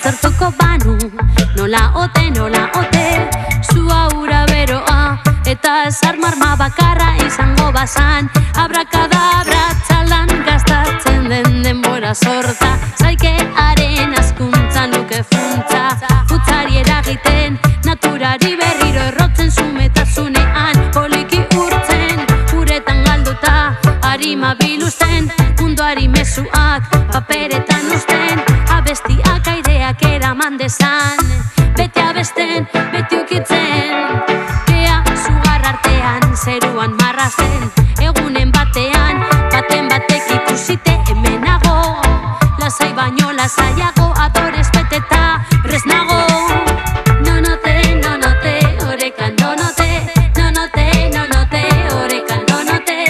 aitortuko banu, nola ote, zua ura beroa, eta zarmarma bakarra izango bazan, abrakadabra txalan gastatzen den denbora sorta, zaikearen askuntza nuke funtza, putzari eragiten, naturari berriro errotzen zumetasunean, poliki urtzen, uretan galduta, harima biluzten, munduari mezuak, paperetan usten, abestiak aireak eraman dezan, beti abesten, beti ukitzen, kea zugar artean, zeruan marrazen, egunen batean, baten batek ikusite hemenago, lasai baino lasaiago, adorez beteta, presnago. No note, oreka, no note, oreka, no note, oreka, no note,